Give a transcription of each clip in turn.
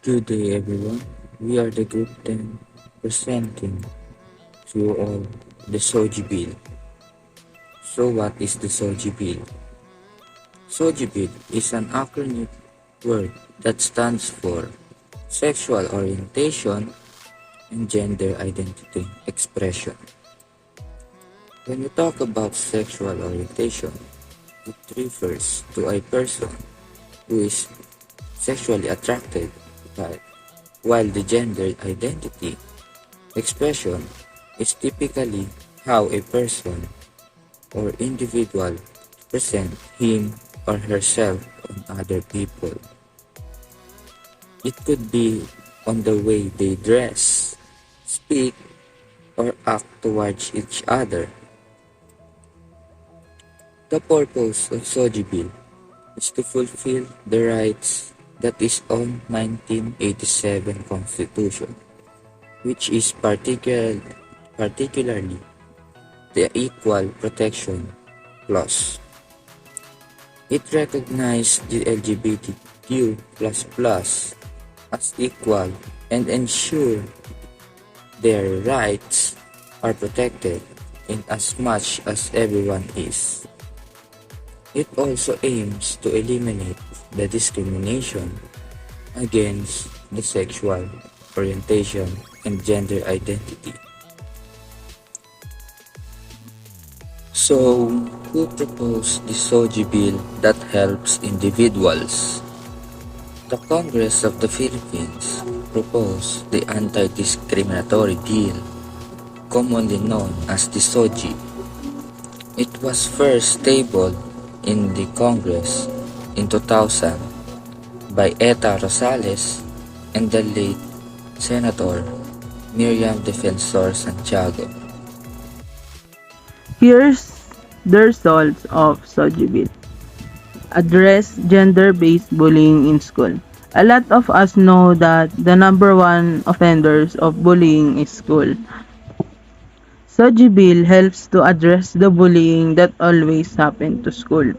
Good day everyone, we are the group 10 presenting to you all the SOGIE bill. So what is the SOGIE bill? SOGIE bill is an acronym word that stands for Sexual Orientation and Gender Identity Expression. When we talk about sexual orientation, it refers to a person who is sexually attracted by, while the gender identity expression is typically how a person or individual present him or herself on other people. It could be on the way they dress, speak, or act towards each other. The purpose of SOGIE bill is to fulfill the rights that is on 1987 Constitution, which is particularly the Equal Protection Clause. It recognizes the LGBTQ++ as equal and ensure their rights are protected in as much as everyone is. It also aims to eliminate the discrimination against the sexual orientation and gender identity. So, who proposed the SOGIE bill that helps individuals? The Congress of the Philippines proposed the Anti-Discriminatory Bill, commonly known as the SOGIE. It was first tabled in the Congress in 2000 by Eta Rosales and the late Senator Miriam Defensor Santiago. Here's the results of SOGIE bill. Address gender-based bullying in school. A lot of us know that the number one offenders of bullying is school. SOGIE bill helps to address the bullying that always happen to school.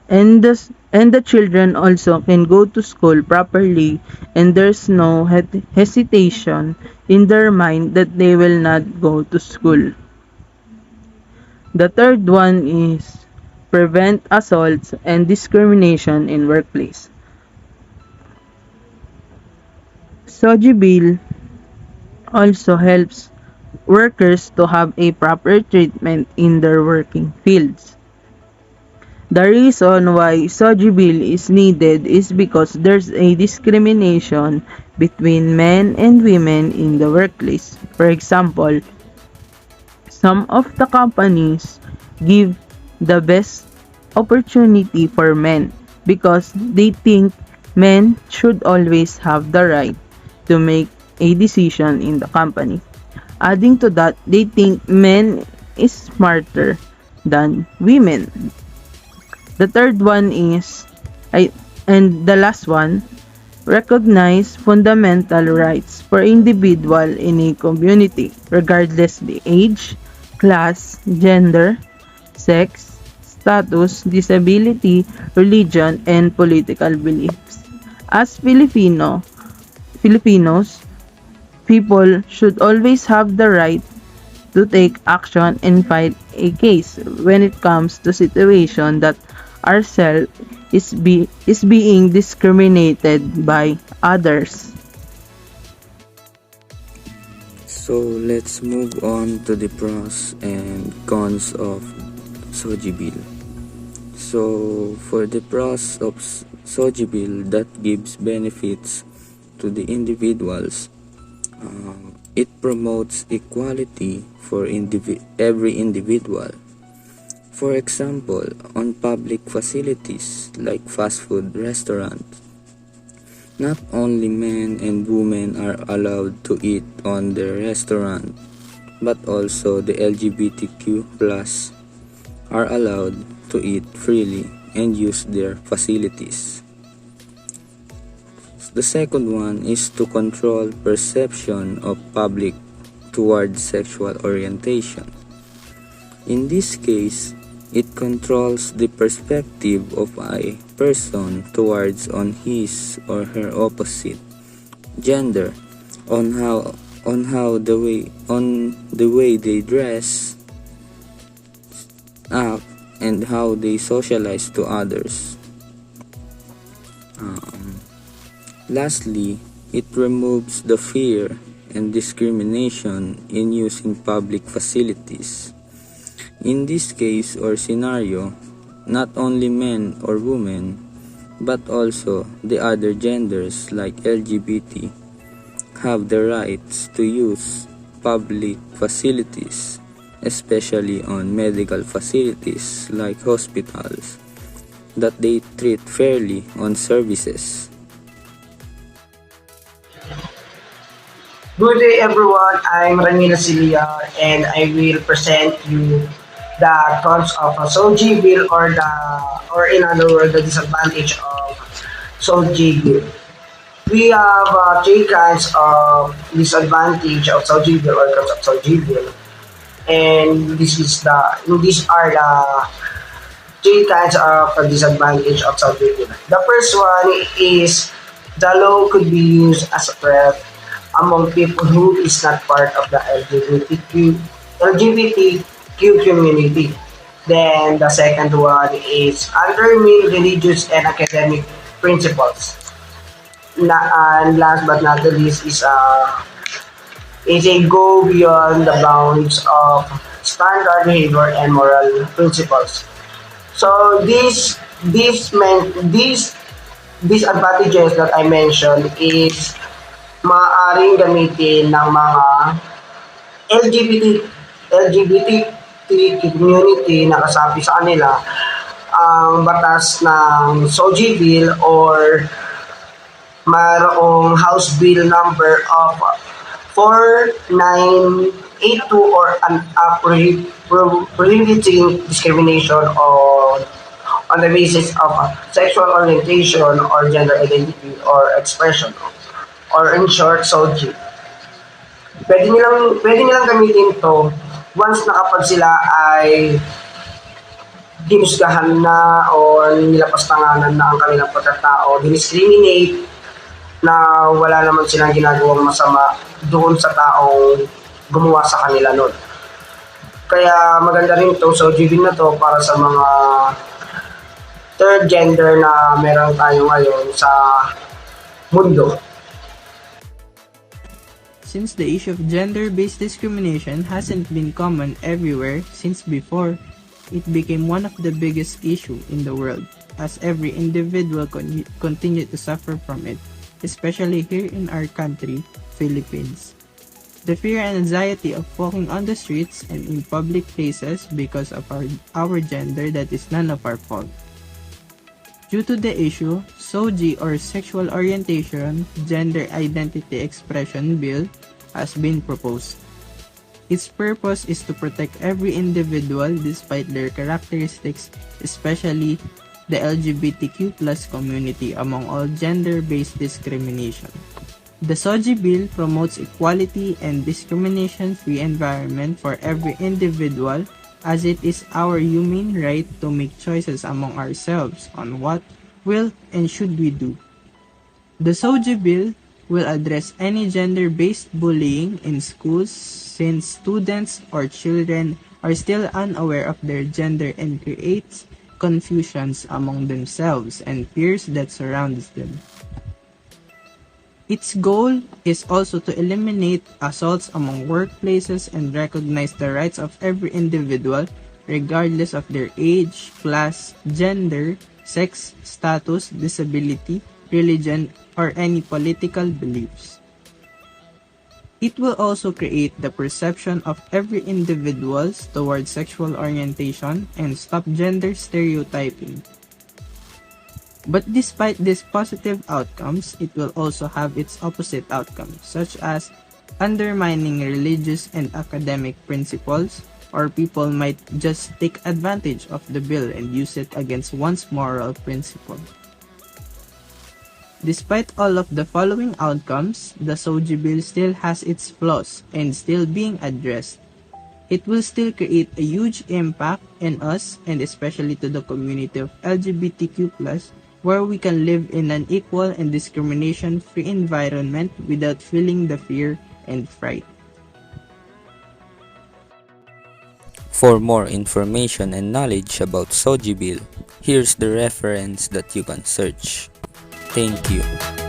And the children also can go to school properly, and there's no hesitation in their mind that they will not go to school. The third one is prevent assaults and discrimination in workplace. SOGIE bill also helps workers to have a proper treatment in their working fields. The reason why SOGIE bill is needed is because there's a discrimination between men and women in the workplace. For example, some of the companies give the best opportunity for men because they think men should always have the right to make a decision in the company. Adding to that, they think men is smarter than women. The third one is, and the last one, recognize fundamental rights for individual in a community, regardless the age, class, gender, sex, status, disability, religion, and political beliefs. As Filipinos, people should always have the right to take action and fight a case when it comes to situation that ourselves is being discriminated by others. So let's move on to the pros and cons of SOGIE bill. So for the pros of SOGIE bill that gives benefits to the individuals, it promotes equality for every individual. For example, on public facilities like fast food restaurants, not only men and women are allowed to eat on the restaurant, but also the LGBTQ+ are allowed to eat freely and use their facilities. The second one is to control perception of public towards sexual orientation. In this case, it controls the perspective of a person towards on his or her opposite gender, on the way they dress, act, and how they socialize to others. Lastly, it removes the fear and discrimination in using public facilities. In this case or scenario, not only men or women, but also the other genders like LGBT have the rights to use public facilities, especially on medical facilities like hospitals, that they treat fairly on services. Good day everyone, I'm Ranila Cilia and I will present you the cons of a SOGIE bill or in other words the disadvantage of SOGIE bill. We have three kinds of disadvantage of SOGIE bill or cons of SOGIE bill, and these are the three kinds of disadvantage of SOGIE bill. The first one is the law could be used as a threat among people who is not part of the LGBTQ community. Then the second one is undermine religious and academic principles. And last but not the least is a go beyond the bounds of standard behavior and moral principles. So these advantages that I mentioned is maaaring gamitin ng mga LGBT LGBTQ community na kasapi sa kanila ang batas ng SOGIE bill or mayroong House Bill number of 4982 or prohibiting discrimination on the basis of sexual orientation or gender identity or expression, or in short, SOGIE. Pwede nilang gamitin to once na kapag sila ay hinusgahan na o nilapastanganan na ang kanilang pagkatao, discriminate na wala naman silang ginagawang masama doon sa taong gumawa sa kanila nun. Kaya maganda rin itong SOGIE na to para sa mga third gender na meron tayo ngayon sa mundo. Since the issue of gender-based discrimination hasn't been common everywhere since before, it became one of the biggest issues in the world, as every individual continued to suffer from it, especially here in our country, Philippines. The fear and anxiety of walking on the streets and in public places because of our gender that is none of our fault. Due to the issue, SOGIE or Sexual Orientation Gender Identity Expression Bill has been proposed. Its purpose is to protect every individual despite their characteristics, especially the LGBTQ plus community among all gender-based discrimination. The SOGIE bill promotes equality and discrimination-free environment for every individual, as it is our humane right to make choices among ourselves on what will and should we do. The SOGIE bill will address any gender-based bullying in schools since students or children are still unaware of their gender and creates confusions among themselves and fears that surrounds them. Its goal is also to eliminate assaults among workplaces and recognize the rights of every individual regardless of their age, class, gender, sex, status, disability, religion, or any political beliefs. It will also create the perception of every individual towards sexual orientation and stop gender stereotyping. But despite these positive outcomes, it will also have its opposite outcomes, such as undermining religious and academic principles, or people might just take advantage of the bill and use it against one's moral principle. Despite all of the following outcomes, the SOGIE bill still has its flaws and still being addressed. It will still create a huge impact in us and especially to the community of LGBTQ+, where we can live in an equal and discrimination-free environment without feeling the fear and fright. For more information and knowledge about SOGIE bill, here's the reference that you can search. Thank you.